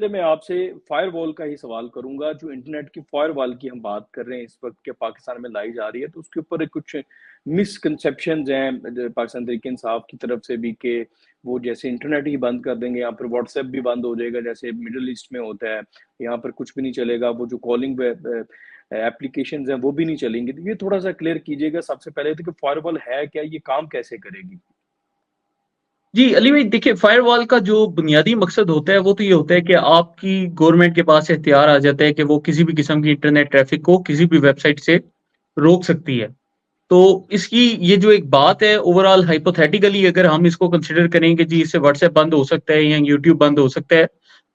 میں آپ سے فائر وال کا ہی سوال کروں گا. جو انٹرنیٹ کی فائر وال کی ہم بات کر رہے ہیں اس وقت کہ پاکستان میں لائی جا رہی ہے، تو اس کے اوپر کچھ مسکنسیپشنز ہیں پاکستان تحریک انصاف کی طرف سے بھی کہ وہ جیسے انٹرنیٹ ہی بند کر دیں گے، یہاں پر واٹس ایپ بھی بند ہو جائے گا جیسے مڈل ایسٹ میں ہوتا ہے، یہاں پر کچھ بھی نہیں چلے گا، وہ جو کالنگ ایپلیکیشنز ہیں وہ بھی نہیں چلیں گی. تو یہ تھوڑا سا کلیئر کیجیے گا سب سے پہلے تو کہ فائر وال ہے کیا، یہ کام کیسے کرے گی؟ جی علی بھائی دیکھیے، فائر وال کا جو بنیادی مقصد ہوتا ہے وہ تو یہ ہوتا ہے کہ آپ کی گورنمنٹ کے پاس اختیار آ جاتا ہے کہ وہ کسی بھی قسم کی انٹرنیٹ ٹریفک کو کسی بھی ویب سائٹ سے روک سکتی ہے. تو اس کی یہ جو ایک بات ہے اوور آل ہائپوتھیٹیکلی اگر ہم اس کو کنسیڈر کریں کہ جی اس سے واٹس ایپ بند ہو سکتا ہے یا یوٹیوب بند ہو سکتا ہے،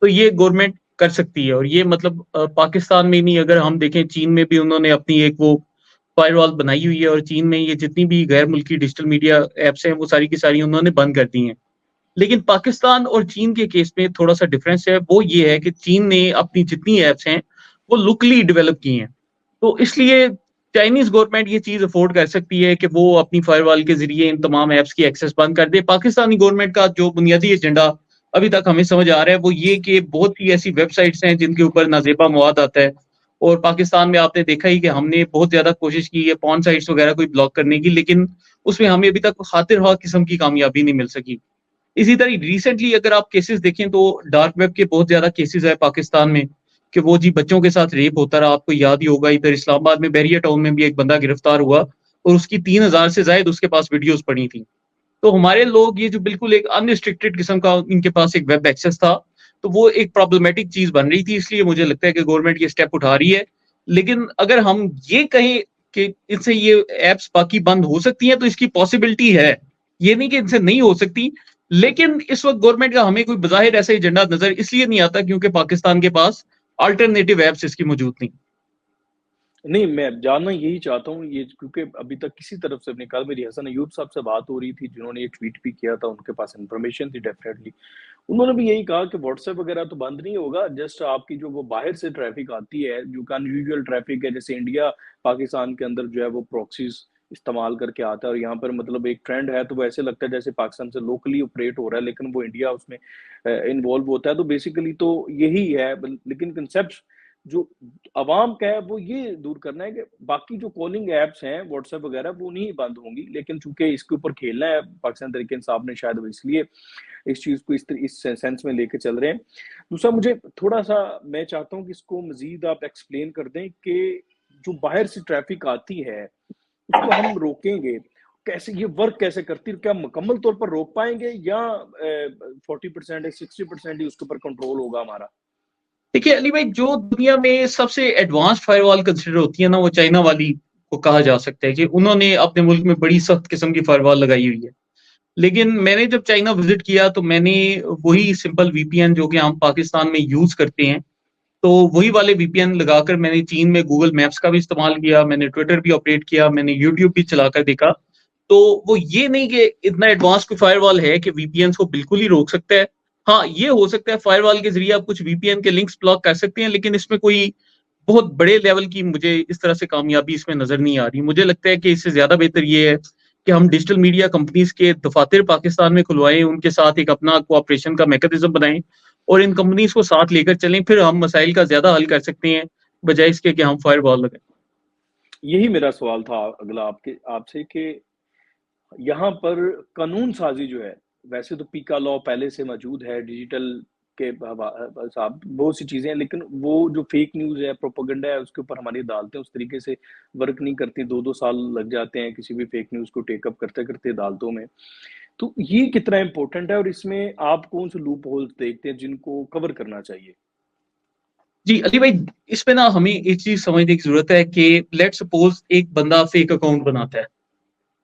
تو یہ گورنمنٹ کر سکتی ہے. اور یہ مطلب پاکستان میں نہیں، اگر ہم دیکھیں چین میں بھی انہوں نے اپنی ایک وہ فائر وال بنائی ہوئی ہے، اور چین میں یہ جتنی بھی غیر ملکی ڈیجیٹل میڈیا ایپس ہیں وہ ساری کی ساری انہوں نے بند کر دی ہیں. لیکن پاکستان اور چین کے کیس میں تھوڑا سا ڈفرینس ہے، وہ یہ ہے کہ چین نے اپنی جتنی ایپس ہیں وہ لوکلی ڈیولپ کی ہیں. تو اس لیے چائنیز گورنمنٹ یہ چیز افورڈ کر سکتی ہے کہ وہ اپنی فائر وال کے ذریعے ان تمام ایپس کی ایکسیس بند کر دے. پاکستانی گورنمنٹ کا جو بنیادی ایجنڈا ابھی تک ہمیں سمجھ آ رہا ہے وہ یہ کہ بہت سی ایسی ویب سائٹس ہیں جن کے اوپر نازیبا مواد آتا ہے، اور پاکستان میں آپ نے دیکھا ہی کہ ہم نے بہت زیادہ کوشش کی ہے پون سائٹس وغیرہ کوئی بلاک کرنے کی، لیکن اس میں ہمیں ابھی تک خاطر خواہ قسم کی کامیابی نہیں مل سکی. اسی طرح ریسنٹلی اگر آپ کیسز دیکھیں تو ڈارک ویب کے بہت زیادہ کیسز ہے پاکستان میں کہ وہ جی بچوں کے ساتھ ریپ ہوتا رہا. آپ کو یاد ہی ہوگا ادھر اسلام آباد میں بیریا ٹاؤن میں بھی ایک بندہ گرفتار ہوا اور اس کی 3,000 سے زائد اس کے پاس ویڈیوز پڑی تھیں. تو ہمارے لوگ یہ جو بالکل ایک انریسٹرکٹڈ قسم کا ان کے پاس ایک ویب ایکسس تھا، تو وہ ایک پرابلمٹک چیز بن رہی تھی. اس لیے مجھے لگتا ہے کہ گورنمنٹ یہ اسٹیپ اٹھا رہی ہے. لیکن اگر ہم یہ کہیں کہ ان سے یہ ایپس باقی بند ہو سکتی ہیں تو اس کی پاسبلٹی ہے، یہ نہیں کہ ان سے نہیں ہو سکتی. لیکن اس وقت گورنمنٹ کا ہمیں کوئی بظاہر ایسا ایجنڈا نظر اس لیے نہیں آتا کیونکہ پاکستان کے پاس آلٹرنیٹو ایپس اس کی موجود نہیں. نہیں، میں جاننا یہی چاہتا ہوں یہ، کیونکہ ابھی تک کسی طرف سے اپنے کل میری حسن ایوب صاحب سے بات ہو رہی تھی جنہوں نے یہ ٹویٹ بھی کیا تھا، ان کے پاس انفارمیشن تھی ڈیفینیٹلی. انہوں نے بھی یہی کہا کہ واٹس ایپ وغیرہ تو بند نہیں ہوگا، جسٹ آپ کی جو وہ باہر سے ٹریفک آتی ہے جو کہ انیویژل ٹریفک ہے، جیسے انڈیا پاکستان کے اندر جو ہے وہ پروکسیز استعمال کر کے آتا ہے، اور یہاں پر مطلب ایک ٹرینڈ ہے تو وہ ایسے لگتا ہے جیسے پاکستان سے لوکلی آپریٹ ہو رہا ہے لیکن وہ انڈیا اس میں انوالو ہوتا ہے. تو بیسیکلی تو یہی ہے، لیکن کنسیپٹ جو عوام کا ہے وہ یہ دور کرنا ہے کہ باقی جو کالنگ ایپس ہیں واٹس ایپ وغیرہ وہ نہیں بند ہوں گی، لیکن چونکہ اس کے اوپر کھیلنا ہے پاکستان تحریک انصاف نے، شاید وہ اس لیے اس چیز کو اس سینس میں لے کے چل رہے ہیں. دوسرا مجھے تھوڑا سا میں چاہتا ہوں کہ اس کو مزید آپ ایکسپلین کر دیں کہ جو باہر سے ٹریفک آتی ہے اس کو ہم روکیں گے کیسے، یہ ورک کیسے کرتی ہے، کیا مکمل طور پر روک پائیں گے یا 40% 60% ہی اس کے اوپر کنٹرول ہوگا ہمارا؟ دیکھیے علی بھائی، جو دنیا میں سب سے ایڈوانس فائر وال کنسیڈر ہوتی ہے نا وہ چائنا والی کو کہا جا سکتا ہے کہ انہوں نے اپنے ملک میں بڑی سخت قسم کی فائر وال لگائی ہوئی ہے. لیکن میں نے جب چائنا وزٹ کیا تو میں نے وہی سمپل وی پی این جو کہ ہم پاکستان میں یوز کرتے ہیں، تو وہی والے وی پی این لگا کر میں نے چین میں گوگل میپس کا بھی استعمال کیا، میں نے ٹویٹر بھی آپریٹ کیا، میں نے یوٹیوب بھی چلا کر دیکھا. تو وہ یہ نہیں کہ اتنا ایڈوانس کوئی فائر وال ہے کہ وی پی اینس کو بالکل ہی روک سکتا ہے. ہاں یہ ہو سکتا ہے فائر وال کے ذریعے آپ کچھ وی پی این کے لنکس بلاک کر سکتے ہیں، لیکن اس میں کوئی بہت بڑے لیول کی مجھے اس طرح سے کامیابی اس میں نظر نہیں آ رہی. مجھے لگتا ہے کہ اس سے زیادہ بہتر یہ ہے کہ ہم ڈیجیٹل میڈیا کمپنیز کے دفاتر پاکستان میں کھلوائیں، ان کے ساتھ ایک اپنا کوآپریشن کا میکانزم بنائیں اور ان کمپنیز کو ساتھ لے کر چلیں، پھر ہم مسائل کا زیادہ حل کر سکتے ہیں بجائے اس کے کہ ہم فائر وال لگائیں. یہی میرا سوال تھا اگلا آپ سے کہ یہاں پر قانون سازی جو ہے، ویسے تو پیکا لا پہلے سے موجود ہے ڈیجیٹل کے صاحب بہت سی چیزیں ہیں، لیکن وہ جو فیک نیوز ہے پروپیگنڈا ہے اس کے اوپر ہماری عدالتیں اس طریقے سے ورک نہیں کرتی، 2 سال لگ جاتے ہیں کسی بھی فیک نیوز کو ٹیک اپ کرتے کرتے عدالتوں میں. تو یہ کتنا امپورٹنٹ ہے اور اس میں آپ کون سے لوپ ہولز دیکھتے ہیں جن کو کور کرنا چاہیے؟ جی علی بھائی، اس پہ نا ہمیں ایک چیز سمجھنے کی ضرورت ہے کہ لیٹ سپوز ایک بندہ فیک اکاؤنٹ بناتا ہے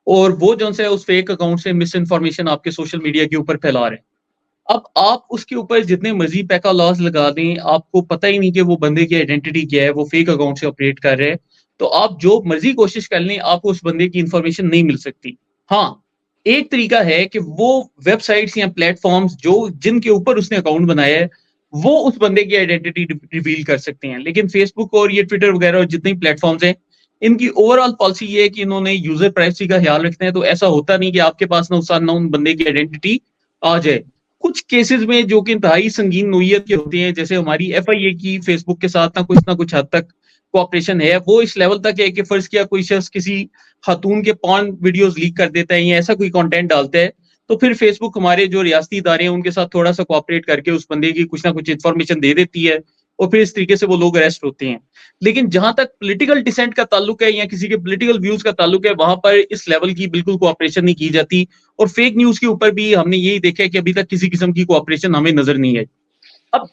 اور وہ جو ہے اس فیک اکاؤنٹ سے مس انفارمیشن آپ کے سوشل میڈیا کے اوپر پھیلا رہے ہیں. اب آپ اس کے اوپر جتنے مرضی پیکا لاس لگا دیں، آپ کو پتہ ہی نہیں کہ وہ بندے کی آئیڈینٹی کیا ہے، وہ فیک اکاؤنٹ سے آپریٹ کر رہے ہیں. تو آپ جو مرضی کوشش کر لیں آپ کو اس بندے کی انفارمیشن نہیں مل سکتی. ہاں ایک طریقہ ہے کہ وہ ویب سائٹس یا پلیٹ فارمز جن کے اوپر اس نے اکاؤنٹ بنایا ہے وہ اس بندے کی آئیڈینٹی ریویل کر سکتے ہیں. لیکن فیس بک اور یہ ٹویٹر وغیرہ اور جتنے پلیٹ فارمز ہیں ان کی اوور آل پالیسی یہ ہے کہ انہوں نے یوزر پرائیویسی کا خیال رکھنا ہے. تو ایسا ہوتا نہیں کہ آپ کے پاس نہ ان بندے کی آئیڈینٹی آ جائے. کچھ کیسز میں جو کہ انتہائی سنگین نوعیت کے ہوتے ہیں، جیسے ہماری FIA کی فیس بک کے ساتھ نہ کچھ حد تک کوآپریشن ہے، وہ اس لیول تک ہے کہ فرض کیا کوئی شخص کسی خاتون کے پارن ویڈیوز لیک کر دیتا ہے یا ایسا کوئی کانٹینٹ ڈالتا ہے، تو پھر فیس بک ہمارے جو ریاستی ادارے ہیں ان کے ساتھ تھوڑا سا کوآپریٹ کر کے اس بندے کی کچھ نہ کچھ انفارمیشن دے دیتی ہے، اور پھر اس طریقے سے وہ لوگ اریسٹ ہوتے ہیں. لیکن جہاں تک پولیٹیکل ڈسینٹ کا تعلق ہے یا کسی کے پولیٹیکل ویوز کا تعلق ہے، وہاں پر اس لیول کی بالکل کوآپریشن نہیں کی جاتی. اور فیک نیوز کے اوپر بھی ہم نے یہی دیکھا ہے کہ ابھی تک کسی قسم کی کوآپریشن ہمیں نظر نہیں آئی. اب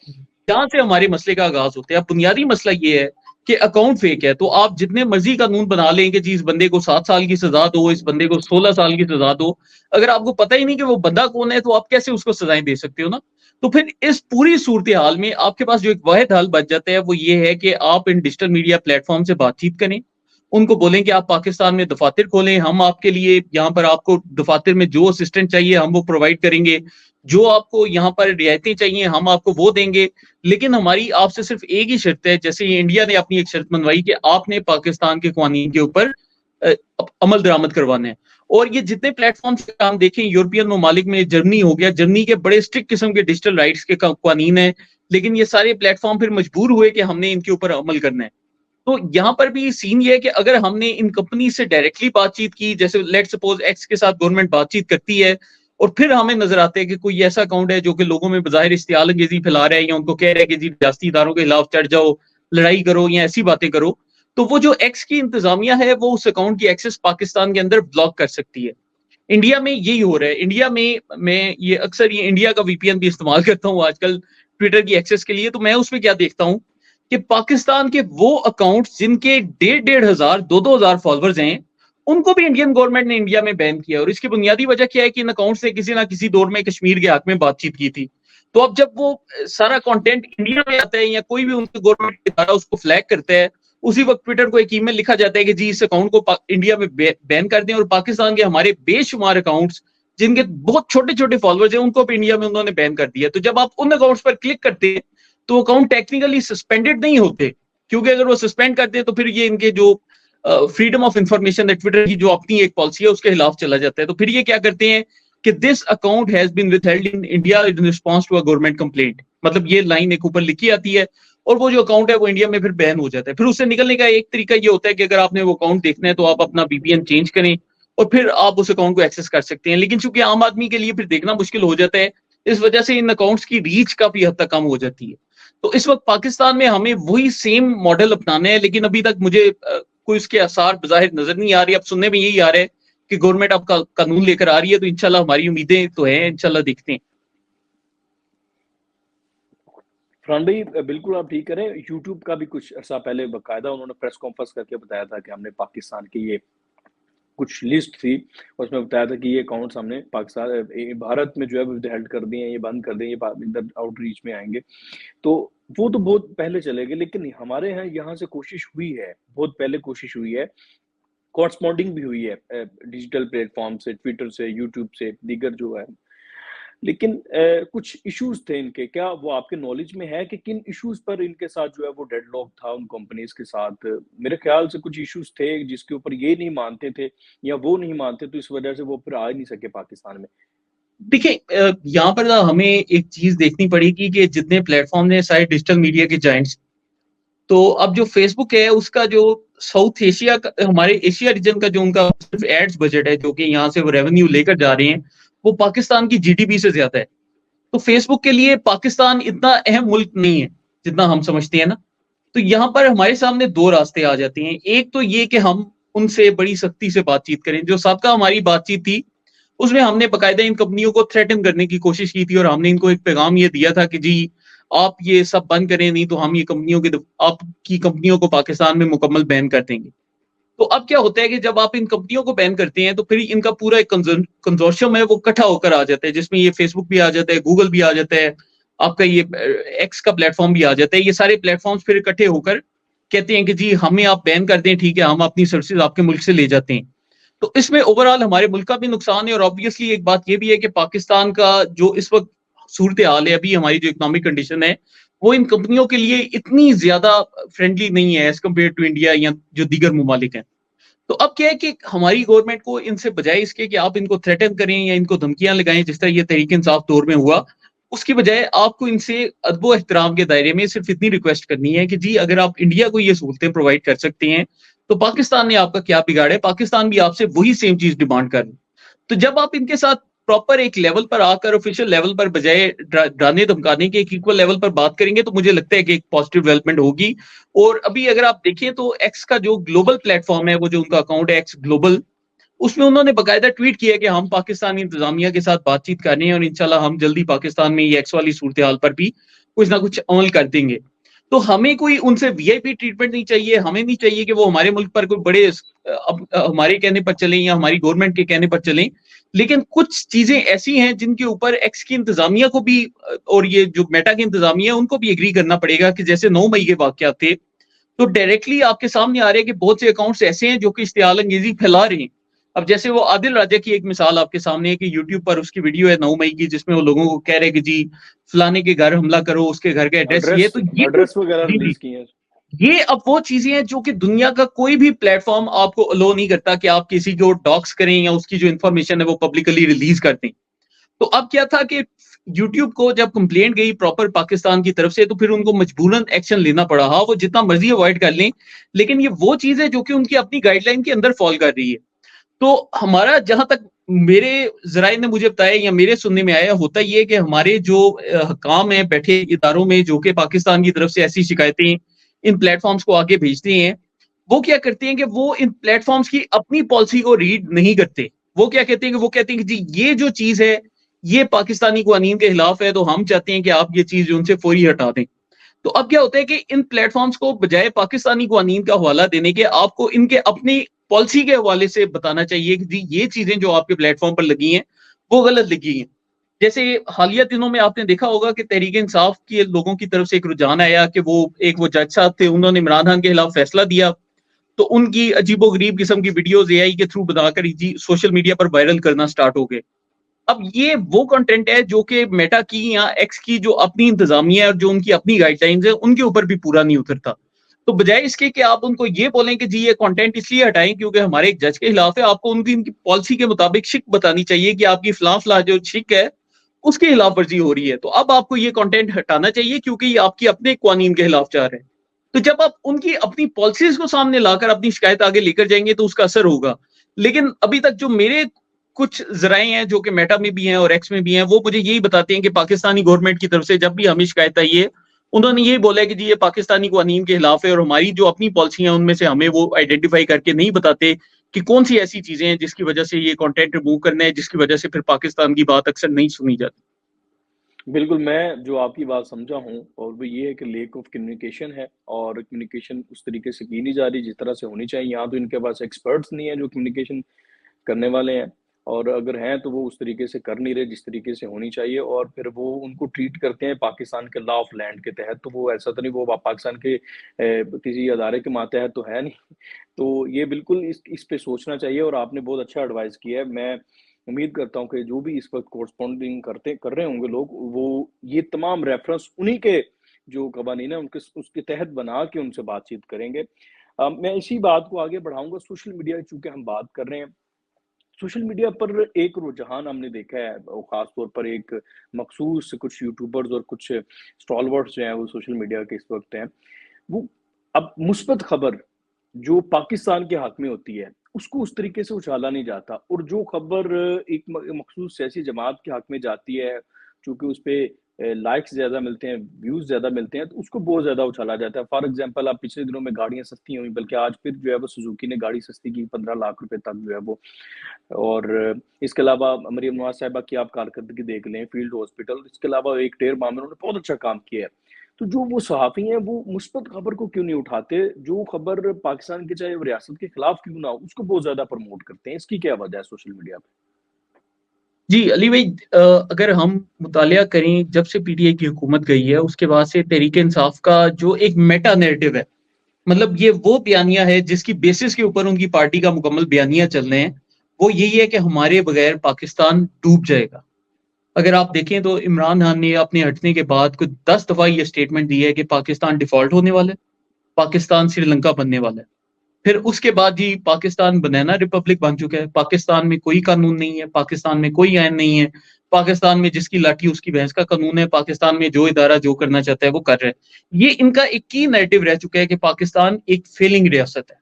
جہاں سے ہمارے مسئلے کا آغاز ہوتا ہے، اب بنیادی مسئلہ یہ ہے کہ اکاؤنٹ فیک ہے، تو آپ جتنے مرضی قانون بنا لیں کہ جی اس بندے کو 7 سال کی سزا دو، اس بندے کو 16 سال کی سزا دو، اگر آپ کو پتہ ہی نہیں کہ وہ بندہ کون ہے تو آپ کیسے اس کو سزائیں دے سکتے ہو نا. تو پھر اس پوری صورتحال میں آپ کے پاس جو ایک واحد حل بچ جاتا ہے وہ یہ ہے کہ آپ in digital media plate form سے بات چیت کریں، ان کو بولیں کہ آپ پاکستان میں دفاتر کھولیں، ہم آپ کے لیے یہاں پر آپ کو دفاتر میں جو اسسٹنٹ چاہیے ہم وہ پرووائڈ کریں گے، جو آپ کو یہاں پر رعایتیں چاہیے ہم آپ کو وہ دیں گے، لیکن ہماری آپ سے صرف ایک ہی شرط ہے، جیسے یہ انڈیا نے اپنی ایک شرط منوائی کہ آپ نے پاکستان کے قوانین کے اوپر عمل درآمد کروانا ہے. اور یہ جتنے پلیٹ فارم سے ہم دیکھیں یورپین ممالک میں، جرمنی ہو گیا، جرمنی کے بڑے اسٹرکٹ قسم کے ڈیجیٹل رائٹس کے قوانین ہیں، لیکن یہ سارے پلیٹ فارم پھر مجبور ہوئے کہ ہم نے ان کے اوپر عمل کرنا ہے. تو یہاں پر بھی سین یہ ہے کہ اگر ہم نے ان کمپنی سے ڈائریکٹلی بات چیت کی، جیسے لیٹ سپوز ایکس کے ساتھ گورنمنٹ بات چیت کرتی ہے، اور پھر ہمیں نظر آتا ہے کہ کوئی ایسا اکاؤنٹ ہے جو کہ لوگوں میں بظاہر اشتعال انگیزی پھیلا رہا ہے یا ان کو کہہ رہا ہے کہ جی ریاستی اداروں کے خلاف چڑھ جاؤ، لڑائی کرو یا ایسی باتیں کرو، تو وہ جو ایکس کی انتظامیہ ہے وہ اس اکاؤنٹ کی ایکسس پاکستان کے اندر بلاک کر سکتی ہے. انڈیا میں یہی ہو رہا ہے. انڈیا میں یہ اکثر یہ انڈیا کا VPN بھی استعمال کرتا ہوں آج کل ٹویٹر کی ایکسس کے لیے، تو میں اس میں کیا دیکھتا ہوں کہ پاکستان کے وہ اکاؤنٹس جن کے 1,500 2,000 فالوورز ہیں ان کو بھی انڈین گورنمنٹ نے انڈیا میں بین کیا. اور اس کی بنیادی وجہ کیا ہے کہ ان اکاؤنٹ سے کسی نہ کسی دور میں کشمیر کے حق میں بات چیت کی تھی. تو اب جب وہ سارا کانٹینٹ انڈیا میں آتا ہے یا کوئی بھی ان کے گورنمنٹ ادارہ اس کو فلیگ کرتا ہے، اسی وقت ٹویٹر کو ایک ای میل لکھا جاتا ہے کہ جی اس اکاؤنٹ کو انڈیا میں بین کر دیں. اور پاکستان کے ہمارے بے شمار اکاؤنٹس جن کے بہت چھوٹے چھوٹے فالوورز ہیں ان کو بھی انڈیا میں انہوں نے بین کر دیا. تو جب آپ ان اکاؤنٹس پر کلک کرتے ہیں تو اکاؤنٹ ٹیکنیکلی سسپینڈڈ نہیں ہوتے، کیونکہ اگر وہ سسپینڈ کرتے ہیں تو پھر یہ ان کے جو فریڈم آف انفارمیشن ہے ٹویٹر کی جو اپنی ایک پالیسی ہے اس کے خلاف چلا جاتا ہے. تو پھر یہ کیا کرتے ہیں کہ this account has been withheld in India in response to a government complaint، مطلب یہ لائن ایک اوپر لکھی آتی ہے اور وہ جو اکاؤنٹ ہے وہ انڈیا میں پھر بین ہو جاتا ہے. پھر اس سے نکلنے کا ایک طریقہ یہ ہوتا ہے کہ اگر آپ نے وہ اکاؤنٹ دیکھنا ہے تو آپ اپنا VPN چینج کریں اور پھر آپ اس اکاؤنٹ کو ایکسس کر سکتے ہیں. لیکن چونکہ عام آدمی کے لیے پھر دیکھنا مشکل ہو جاتا ہے، اس وجہ سے ان اکاؤنٹس کی ریچ کافی حد تک کم ہو جاتی ہے. تو اس وقت پاکستان میں ہمیں وہی سیم ماڈل اپنانا ہے، لیکن ابھی تک مجھے کوئی اس کے آثار بظاہر نظر نہیں آ رہی. اب سننے میں یہی آ رہا ہے کہ گورنمنٹ اب قانون لے کر آ رہی ہے، تو انشاءاللہ ہماری امیدیں تو ہیں، انشاءاللہ دیکھتے ہیں. فرحان بھائی بالکل آپ ٹھیک کریں. یوٹیوب کا بھی کچھ عرصہ پہلے باقاعدہ انہوں نے پریس کانفرنس کر کے بتایا تھا کہ ہم نے پاکستان کی یہ کچھ لسٹ تھی، اس میں بتایا تھا کہ یہ اکاؤنٹس ہم نے پاکستان بھارت میں جو ہے ودہیلڈ کر دیے ہیں، یہ بند کر دیں، یہ ادھر آؤٹ ریچ میں آئیں گے. تو وہ تو بہت پہلے چلے گئے، لیکن ہمارے یہاں سے کوشش ہوئی ہے، بہت پہلے کوشش ہوئی ہے، کورسپونڈنگ بھی ہوئی ہے ڈیجیٹل پلیٹ فارم سے، ٹویٹر سے، یوٹیوب سے، دیگر جو ہے. لیکن کچھ ایشوز تھے ان کے، کیا وہ آپ کے نالج میں ہے کہ کن ایشوز پر ان کے ساتھ جو ہے وہ ڈیڈ لاک تھا ان کمپنیز کے ساتھ؟ میرے خیال سے کچھ ایشوز تھے جس کے اوپر یہ نہیں مانتے تھے یا وہ نہیں مانتے، تو اس وجہ سے وہ پھر آ نہیں سکے پاکستان میں. دیکھیں یہاں پر ہمیں ایک چیز دیکھنی پڑے گی کہ جتنے پلیٹ فارم نے سارے ڈیجیٹل میڈیا کے جائنٹس، تو اب جو فیس بک ہے اس کا جو ساؤتھ ایشیا ہمارے ایشیا ریجن کا جو ان کا صرف ایڈز بجٹ ہے جو کہ یہاں سے وہ ریونیو لے کر جا رہے ہیں وہ پاکستان کی GDP سے زیادہ ہے. تو فیس بک کے لیے پاکستان اتنا اہم ملک نہیں ہے جتنا ہم سمجھتے ہیں نا. تو یہاں پر ہمارے سامنے دو راستے آ جاتے ہیں. ایک تو یہ کہ ہم ان سے بڑی سختی سے بات چیت کریں. جو سابقہ ہماری بات چیت تھی اس میں ہم نے باقاعدہ ان کمپنیوں کو تھریٹن کرنے کی کوشش کی تھی اور ہم نے ان کو ایک پیغام یہ دیا تھا کہ جی آپ یہ سب بند کریں، نہیں تو ہم یہ آپ کی کمپنیوں کو پاکستان میں مکمل بین کر دیں گے. تو اب کیا ہوتا ہے کہ جب آپ ان کمپنیوں کو بین کرتے ہیں تو پھر ان کا پورا ایک کنزورشیم ہے وہ اکٹھا ہو کر آ جاتا ہے، جس میں یہ فیس بک بھی آ جاتا ہے، گوگل بھی آ جاتا ہے، آپ کا یہ ایکس کا پلیٹ فارم بھی آ جاتا ہے. یہ سارے پلیٹ فارمز پھر اکٹھے ہو کر کہتے ہیں کہ جی ہمیں آپ بین کر دیں، ٹھیک ہے ہم اپنی سروسز آپ کے ملک سے لے جاتے ہیں. تو اس میں اوور آل ہمارے ملک کا بھی نقصان ہے، اور آبویسلی ایک بات یہ بھی ہے کہ پاکستان کا جو اس وقت صورتحال ہے، ابھی ہماری جو اکنامک کنڈیشن ہے وہ ان کمپنیوں کے لیے اتنی زیادہ فرینڈلی نہیں ہے ایز کمپیئر ٹو انڈیا یا جو دیگر ممالک ہیں. تو اب کیا ہے کہ ہماری گورنمنٹ کو ان سے بجائے اس کے کہ آپ ان کو تھریٹن کریں یا ان کو دھمکیاں لگائیں جس طرح یہ تحریک انصاف دور میں ہوا، اس کی بجائے آپ کو ان سے ادب و احترام کے دائرے میں صرف اتنی ریکویسٹ کرنی ہے کہ جی اگر آپ انڈیا کو یہ سہولتیں پرووائڈ کر سکتے ہیں تو پاکستان نے آپ کا کیا بگاڑے, پاکستان بھی آپ سے وہی سیم چیز ڈیمانڈ کر. تو جب آپ ان کے ساتھ پراپر ایک لیول پر آ کر آفیشیل لیول پر بجائے ڈرانے دھمکانے کے ایک ایکول لیول پر بات کریں گے تو مجھے لگتا ہے کہ ایک پازیٹیو ڈیولپمنٹ ہوگی. اور ابھی اگر آپ دیکھیں تو ایکس کا جو گلوبل پلیٹ فارم ہے, وہ جو ان کا اکاؤنٹ ہے ایکس گلوبل, اس میں انہوں نے باقاعدہ ٹویٹ کیا کہ ہم پاکستانی انتظامیہ کے ساتھ بات چیت کرنے ہیں اور انشاءاللہ ہم جلدی پاکستان میں یہ ایکس والی صورتحال پر بھی کچھ نہ کچھ عمل کر دیں گے. تو ہمیں کوئی ان سے وی آئی پی ٹریٹمنٹ نہیں چاہیے, ہمیں نہیں چاہیے کہ وہ ہمارے ملک پر کوئی بڑے ہمارے کہنے پر چلیں یا ہماری گورنمنٹ کے کہنے پر چلیں, لیکن کچھ چیزیں ایسی ہیں جن کے اوپر ایکس کی انتظامیہ کو بھی اور یہ جو میٹا کی انتظامیہ ان کو بھی ایگری کرنا پڑے گا. کہ جیسے 9 مئی کے واقعات تھے تو ڈائریکٹلی آپ کے سامنے آ رہے ہیں کہ بہت سے اکاؤنٹس ایسے ہیں جو کہ اشتعال انگیزی پھیلا رہے ہیں. اب جیسے وہ عادل راجہ کی ایک مثال آپ کے سامنے ہے کہ یوٹیوب پر اس کی ویڈیو ہے 9 مئی کی, جس میں وہ لوگوں کو کہہ رہے کہ جی فلانے کے گھر حملہ کرو, اس کے گھر کا ایڈریس یہ تو ایڈریس وغیرہ ریلیز کیے ہیں. یہ اب وہ چیزیں ہیں جو کہ دنیا کا کوئی بھی پلیٹ فارم آپ کو الو نہیں کرتا کہ آپ کسی کو ڈاکس کریں یا اس کی جو انفارمیشن ہے وہ پبلکلی ریلیز کر دیں. تو اب کیا تھا کہ یوٹیوب کو جب کمپلینٹ گئی پراپر پاکستان کی طرف سے تو پھر ان کو مجبوراً ایکشن لینا پڑا. ہاں وہ جتنا مرضی اوائڈ کر لیں, لیکن یہ وہ چیز ہے جو کہ ان کی اپنی گائیڈ لائن کے اندر فال کر رہی ہے. تو ہمارا جہاں تک میرے ذرائع نے مجھے بتایا یا میرے سننے میں آیا ہوتا یہ کہ ہمارے جو حکام ہیں بیٹھے اداروں میں جو کہ پاکستان کی طرف سے ایسی شکایتیں ان پلیٹ فارمز کو آگے بھیجتے ہیں, وہ کیا کرتے ہیں کہ وہ ان پلیٹ فارمز کی اپنی پالیسی کو ریڈ نہیں کرتے. وہ کیا کہتے ہیں کہ وہ کہتے ہیں کہ جی یہ جو چیز ہے یہ پاکستانی قوانین کے خلاف ہے, تو ہم چاہتے ہیں کہ آپ یہ چیز ان سے فوری ہٹا دیں. تو اب کیا ہوتا ہے کہ ان پلیٹ فارمز کو بجائے پاکستانی قوانین کا حوالہ دینے کے آپ کو ان کے اپنی پالیسی کے حوالے سے بتانا چاہیے کہ جی یہ چیزیں جو آپ کے پلیٹ فارم پر لگی ہیں وہ غلط لگی ہیں. جیسے حالیہ دنوں میں آپ نے دیکھا ہوگا کہ تحریک انصاف کے لوگوں کی طرف سے ایک رجحان آیا کہ وہ جج صاحب تھے, انہوں نے عمران خان کے خلاف فیصلہ دیا, تو ان کی عجیب و غریب قسم کی ویڈیوز اے آئی کے تھرو بنا کر سوشل میڈیا پر وائرل کرنا سٹارٹ ہو گئے. اب یہ وہ کنٹینٹ ہے جو کہ میٹا کی یا ایکس کی جو اپنی انتظامیہ ہے اور جو ان کی اپنی گائیڈ لائنز ہیں ان کے اوپر بھی پورا نہیں اترتا. تو بجائے اس کے کہ آپ ان کو یہ بولیں کہ جی یہ کنٹینٹ اس لیے ہٹائیں کیونکہ ہمارے ایک جج کے خلاف ہے, آپ کو ان کی پالیسی کے مطابق شک بتانی چاہیے کہ آپ کی فلاں جو شک ہے اس کی خلاف ورزی ہو رہی ہے, تو اب آپ کو یہ کنٹینٹ ہٹانا چاہیے کیونکہ یہ آپ کی اپنے قوانین کے خلاف جا رہے ہیں. تو جب آپ ان کی اپنی پالیسیز کو سامنے لا کر اپنی شکایت آگے لے کر جائیں گے تو اس کا اثر ہوگا. لیکن ابھی تک جو میرے کچھ ذرائع ہیں جو کہ میٹا میں بھی ہیں اور ایکس میں بھی ہیں, وہ مجھے یہی بتاتے ہیں کہ پاکستانی گورنمنٹ کی طرف سے جب بھی ہمیں شکایت آئی ہے انہوں نے یہی بولا ہے کہ جی یہ پاکستانی قوانین کے خلاف ہے, اور ہماری جو اپنی پالیسی ہیں ان میں سے ہمیں وہ آئیڈینٹیفائی کر کے نہیں بتاتے کہ کون سی ایسی چیزیں ہیں جس کی وجہ سے یہ کنٹینٹ ریموو کرنا ہے, جس کی وجہ سے پھر پاکستان کی بات اکثر نہیں سنی جاتی. بالکل, میں جو آپ کی بات سمجھا ہوں اور وہ یہ ہے کہ لیک آف کمیونیکیشن ہے, اور کمیونیکیشن اس طریقے سے کی نہیں جا رہی جس طرح سے ہونی چاہیے. یہاں تو ان کے پاس ایکسپرٹس نہیں ہیں جو کمیونیکیشن کرنے والے ہیں, اور اگر ہیں تو وہ اس طریقے سے کر نہیں رہے جس طریقے سے ہونی چاہیے, اور پھر وہ ان کو ٹریٹ کرتے ہیں پاکستان کے لا آف لینڈ کے تحت. تو وہ ایسا تو نہیں, وہ پاکستان کے کسی ادارے کے ماتحت تو ہے نہیں. تو یہ بالکل اس پہ سوچنا چاہیے, اور آپ نے بہت اچھا ایڈوائز کیا ہے. میں امید کرتا ہوں کہ جو بھی اس وقت کورسپونڈنگ کر رہے ہوں گے لوگ, وہ یہ تمام ریفرنس انہی کے جو قوانین ہیں اس کے تحت بنا کے ان سے بات چیت کریں گے. میں اسی بات کو آگے بڑھاؤں گا. سوشل میڈیا چونکہ ہم بات کر رہے ہیں, سوشل میڈیا پر ایک رجحان ہم نے دیکھا ہے, خاص طور پر ایک مخصوص کچھ یوٹیوبرز اور کچھ اسٹالورٹس جو ہیں وہ سوشل میڈیا کے اس وقت ہیں, وہ اب مثبت خبر جو پاکستان کے حق میں ہوتی ہے اس کو اس طریقے سے اچھالا نہیں جاتا, اور جو خبر ایک مخصوص سیاسی جماعت کے حق میں جاتی ہے چونکہ اس پہ لائکس زیادہ ملتے ہیں, ویوز زیادہ ملتے ہیں, تو اس کو بہت زیادہ اچھالا جاتا ہے. فار ایگزامپل آپ پچھلے دنوں میں گاڑیاں سستی ہوئیں, بلکہ آج پھر جو ہے وہ سوزوکی نے گاڑی سستی کی 15 لاکھ روپے تک جو ہے وہ. اور اس کے علاوہ مریم نواز صاحبہ کی آپ کارکردگی دیکھ لیں, فیلڈ ہاسپٹل, اس کے علاوہ ایک ٹیر معاملہ انہوں نے بہت اچھا کام کیا ہے. تو جو وہ صحافی ہیں وہ مثبت خبر کو کیوں نہیں اٹھاتے, جو خبر پاکستان کے چاہے وہ ریاست کے خلاف کیوں نہ ہو اس کو بہت زیادہ پروموٹ کرتے ہیں. اس کی کیا وجہ ہے سوشل میڈیا پہ؟ جی علی بھائی, اگر ہم مطالعہ کریں جب سے پی ٹی آئی کی حکومت گئی ہے اس کے بعد سے تحریک انصاف کا جو ایک میٹا نیریٹو ہے, مطلب یہ وہ بیانیہ ہے جس کی بیسس کے اوپر ان کی پارٹی کا مکمل بیانیہ چل رہے ہیں, وہ یہی ہے کہ ہمارے بغیر پاکستان ڈوب جائے گا. اگر آپ دیکھیں تو عمران خان نے اپنے ہٹنے کے بعد کچھ 10 دفعہ یہ سٹیٹمنٹ دی ہے کہ پاکستان ڈیفالٹ ہونے والا ہے, پاکستان سری لنکا بننے والا ہے. پھر اس کے بعد جی پاکستان بنانا ریپبلک بن چکا ہے، پاکستان میں کوئی قانون نہیں ہے، پاکستان میں کوئی آئین نہیں ہے، پاکستان میں جس کی لاٹھی اس کی بھینس کا قانون ہے، پاکستان میں جو ادارہ جو کرنا چاہتا ہے وہ کر رہا ہے۔ یہ ان کا ایک کی نیریٹو رہ چکا ہے کہ پاکستان ایک فیلنگ ریاست ہے۔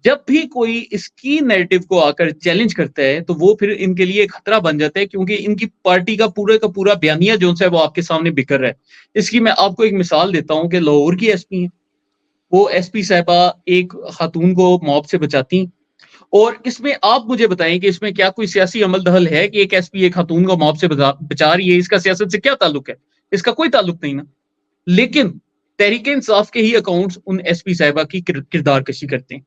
جب بھی کوئی اس کی نیریٹو کو آ کر چیلنج کرتا ہے تو وہ پھر ان کے لیے ایک خطرہ بن جاتا ہے، کیونکہ ان کی پارٹی کا پورا بیانیہ جو ہے وہ آپ کے سامنے بکھر رہا ہے۔ اس کی میں آپ کو ایک مثال دیتا ہوں کہ لاہور کی ایس پی ہیں، وہ ایس پی صاحبہ ایک خاتون کو موب سے بچاتی ہیں، اور اس میں آپ مجھے بتائیں کہ اس میں کیا کوئی سیاسی عمل دخل ہے کہ ایک ایس پی ایک خاتون کو موب سے بچا رہی ہے؟ اس کا سیاست سے کیا تعلق ہے؟ اس کا کوئی تعلق نہیں نا۔ لیکن تحریک انصاف کے ہی اکاؤنٹس ان ایس پی صاحبہ کی کردار کشی کرتے ہیں۔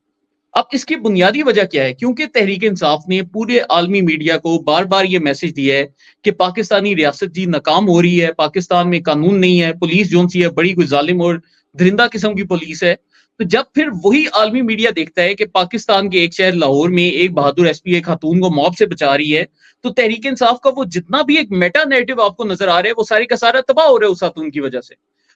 اب اس کی بنیادی وجہ کیا ہے؟ کیونکہ تحریک انصاف نے پورے عالمی میڈیا کو بار بار یہ میسج دیا ہے کہ پاکستانی ریاست جی ناکام ہو رہی ہے، پاکستان میں قانون نہیں ہے، پولیس جون سی ہے بڑی کوئی ظالم اور درندہ قسم کی پولیس ہے۔ تو جب پھر وہی عالمی میڈیا دیکھتا ہے کہ پاکستان کے ایک شہر لاہور میں ایک بہادر ایس پی ایک خاتون کو موب سے بچا رہی ہے، تو تحریک انصاف کا وہ جتنا بھی ایک میٹا نیریٹو آپ کو نظر آ رہا ہے وہ ساری کا سارا تباہ ہو رہا ہے اس خاتون کی وجہ سے۔